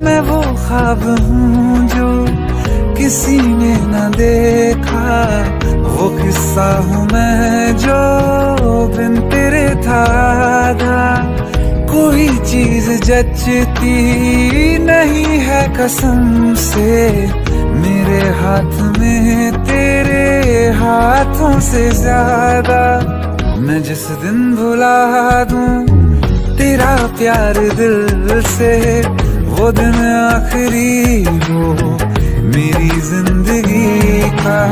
मैं वो ख्वाब हूँ जो किसी ने न देखा, वो किस्सा हूँ मैं जो बिन तेरे था आधा। कोई चीज जचती नहीं है कसम से, मेरे हाथ में तेरे हाथों से ज्यादा। मैं जिस दिन भुला दूं तेरा प्यार दिल से, वो दिन आखिरी हो मेरी जिंदगी का।